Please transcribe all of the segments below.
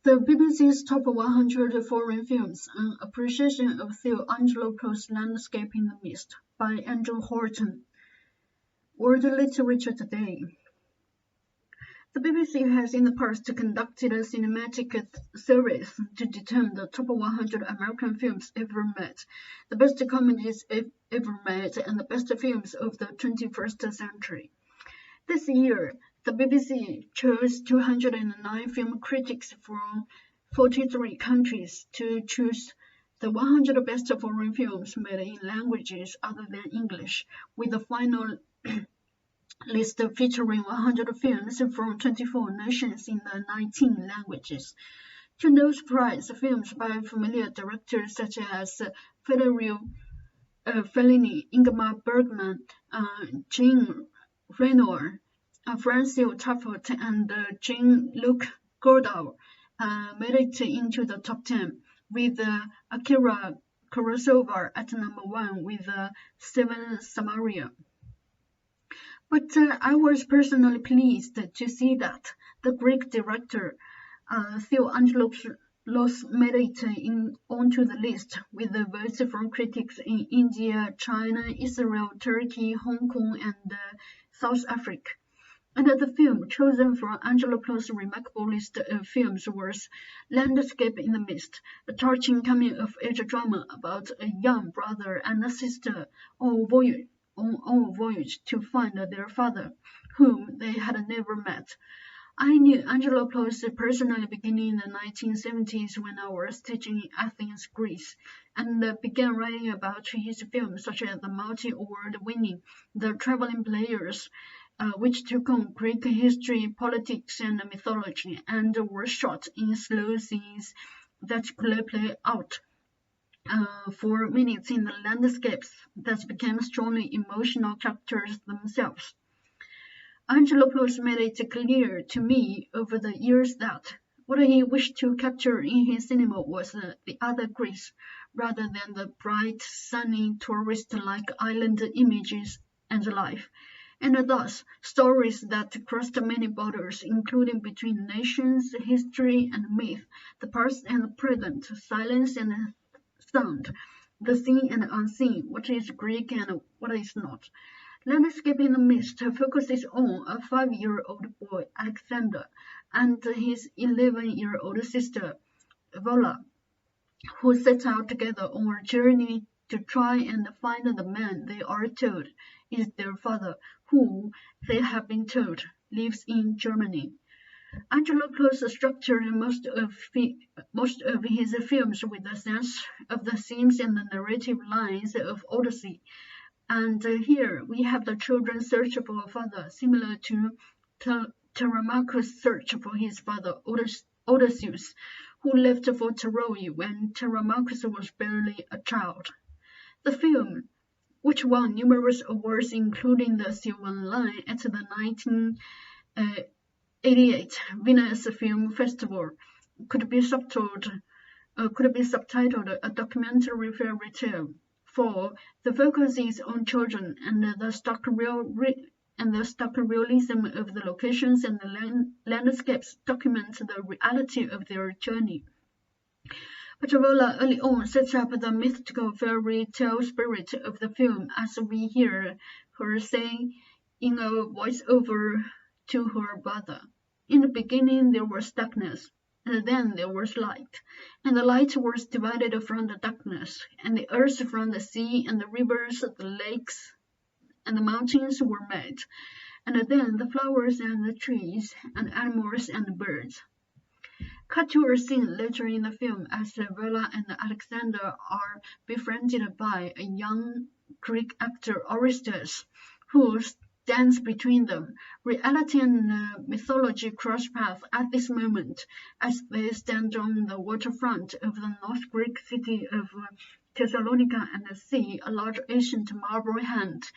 The BBC's Top 100 Foreign Films, an appreciation of Theo Angelopoulos' Landscape in the Mist by Andrew Horton. World Literature Today. The BBC has in the past conducted a cinematic series to determine the top 100 American films ever made, the best comedies ever made, and the best films of the 21st century. This year, the BBC chose 209 film critics from 43 countries to choose the 100 best foreign films made in languages other than English, with the final list featuring 100 films from 24 nations in the 19 languages. To no surprise, films by familiar directors such as Federico Fellini, Ingmar Bergman, Jean Renoir, Francis Truffaut, and Jean-Luc Godard made it into the top 10, with Akira Kurosawa at number 1 with Seven Samaria. But I was personally pleased to see that the Greek director Theo Angelopoulos made it onto the list, with the votes from critics in India, China, Israel, Turkey, Hong Kong, and South Africa. And the film chosen from Angelopoulos' remarkable list of films was Landscape in the Mist, a touching coming-of-age drama about a young brother and a sister on a voyage to find their father, whom they had never met. I knew Angelopoulos personally beginning in the 1970s when I was teaching in Athens, Greece, and began writing about his films such as the multi-award-winning The Traveling Players, which took on Greek history, politics, and mythology, and were shot in slow scenes that could play out for minutes in the landscapes that became strongly emotional characters themselves. Angelopoulos made it clear to me over the years that what he wished to capture in his cinema was the other Greece, rather than the bright, sunny, tourist-like island images and life, and thus stories that crossed many borders, including between nations, history and myth, the past and the present, silence and sound, the seen and unseen, what is Greek and what is not. Landscape in the Mist focuses on a 5-year-old boy, Alexander, and his 11-year-old sister, Vola, who set out together on a journey to try and find the man they are told is their father, who, they have been told, lives in Germany. Angelopoulos structured most of his films with a sense of the themes and the narrative lines of Odyssey, and here we have the children's search for a father, similar to Telemachus' search for his father Odysseus, who left for Troy when Telemachus was barely a child. The film, which won numerous awards including the Silver Lion at the 1988 Venice Film Festival, could be subtitled A Documentary Fairy Tale, for the focus is on children and the stark realism of the locations and the landscapes document the reality of their journey. But Vola early on sets up the mythical fairy tale spirit of the film, as we hear her say in a voiceover to her brother. In the beginning there was darkness, and then there was light, and the light was divided from the darkness, and the earth from the sea, and the rivers, the lakes, and the mountains were made, and then the flowers and the trees, and animals and birds. Cut to a scene later in the film as Vola and Alexander are befriended by a young Greek actor, Orestes, who stands between them. Reality and mythology cross paths at this moment as they stand on the waterfront of the North Greek city of Thessalonica and see a large ancient marble hand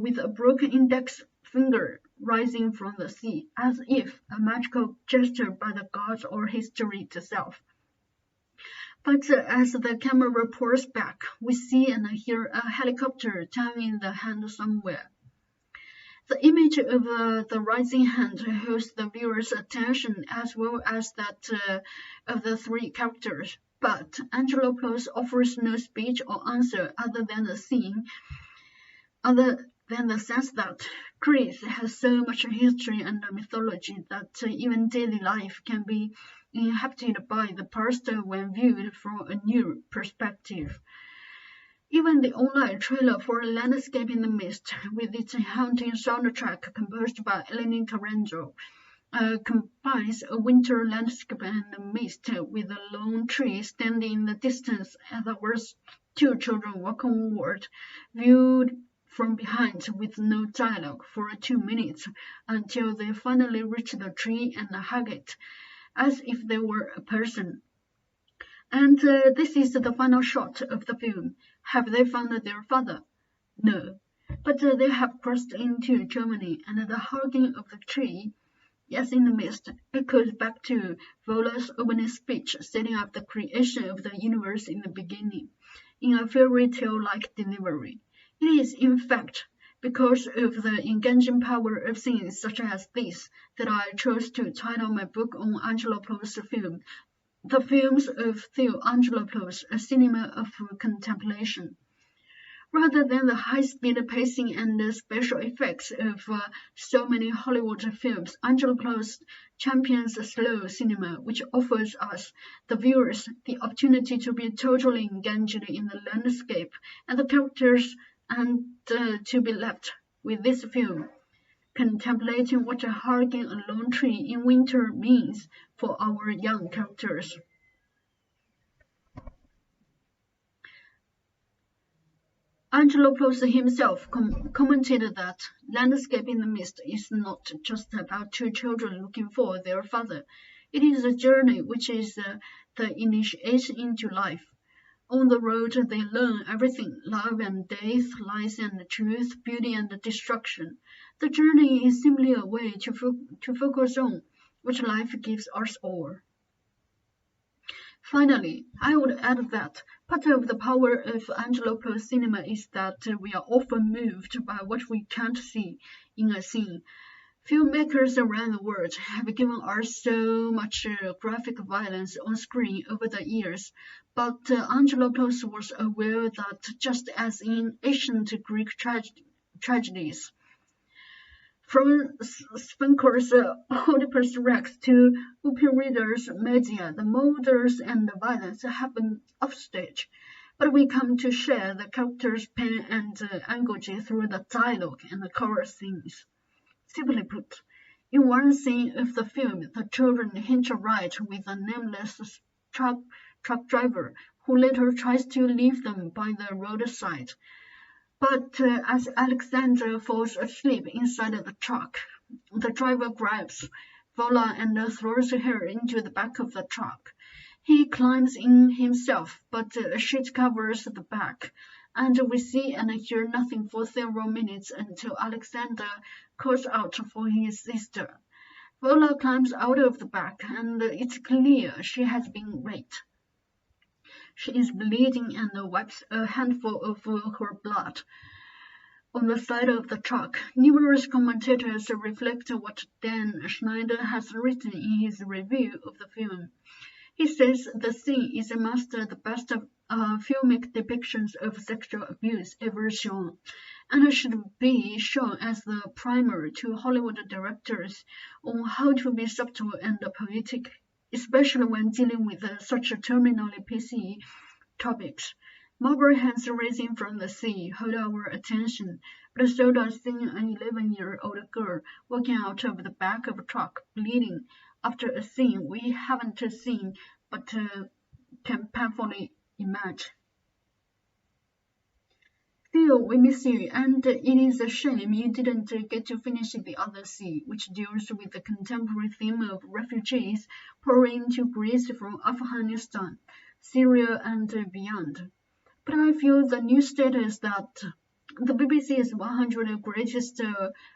with a broken index finger rising from the sea, as if a magical gesture by the gods or history itself. But as the camera pulls back, we see and hear a helicopter towing the hand somewhere. The image of the rising hand holds the viewer's attention as well as that of the three characters. But Angelopoulos offers no speech or answer other than the sense that Greece has so much history and mythology that even daily life can be inhabited by the past when viewed from a new perspective. Even the online trailer for Landscape in the Mist, with its haunting soundtrack composed by Eleni Carranjo, combines a winter landscape and a mist with a lone tree standing in the distance as our two children walk onward, viewed from behind with no dialogue for 2 minutes until they finally reach the tree and hug it, as if they were a person. And this is the final shot of the film. Have they found their father? No. But they have crossed into Germany, and the hugging of the tree, yes, in the mist, echoes back to Vola's opening speech, setting up the creation of the universe in the beginning, in a fairy tale-like delivery. It is, in fact, because of the engaging power of scenes such as this that I chose to title my book on Angelopoulos' film, The Films of Theo Angelopoulos, a cinema of contemplation. Rather than the high-speed pacing and special effects of so many Hollywood films, Angelopoulos champions a slow cinema which offers us, the viewers, the opportunity to be totally engaged in the landscape and the characters and to be left with this film, contemplating what hugging a lone tree in winter means for our young characters. Angelopoulos himself commented that Landscape in the Mist is not just about two children looking for their father. It is a journey which is the initiation into life. On the road they learn everything, love and death, lies and truth, beauty and destruction. The journey is simply a way to focus on what life gives us all. Finally, I would add that part of the power of Angelopoulos cinema is that we are often moved by what we can't see in a scene. Filmmakers around the world have given us so much graphic violence on screen over the years, but Angelopoulos was aware that just as in ancient Greek tragedies, from Sphinx's Oedipus Rex to Euripides' Medea, the murders and the violence happen offstage, but we come to share the characters' pain and anguish through the dialogue and the chorus scenes. Simply put, in one scene of the film, the children hitch a ride with a nameless truck driver who later tries to leave them by the roadside. But as Alexandra falls asleep inside the truck, the driver grabs Vola and throws her into the back of the truck. He climbs in himself, but a sheet covers the back, and we see and hear nothing for several minutes until Alexander calls out for his sister. Vola climbs out of the back, and it's clear she has been raped. She is bleeding and wipes a handful of her blood on the side of the truck. Numerous commentators reflect what Dan Schneider has written in his review of the film. He says the scene is amongst the best filmic depictions of sexual abuse ever shown, and should be shown as the primer to Hollywood directors on how to be subtle and poetic, especially when dealing with such terminally PC topics. Marble hands raising from the sea hold our attention, but so does seeing an 11-year-old girl walking out of the back of a truck, bleeding, after a scene we haven't seen but can painfully imagine. Theo, we miss you, and it is a shame you didn't get to finish The Other Sea, which deals with the contemporary theme of refugees pouring into Greece from Afghanistan, Syria, and beyond. But I feel the new status that the BBC's 100 greatest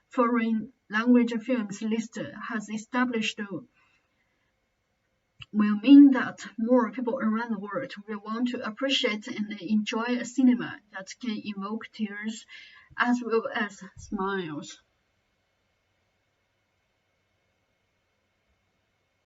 foreign language films list has established will mean that more people around the world will want to appreciate and enjoy a cinema that can evoke tears as well as smiles.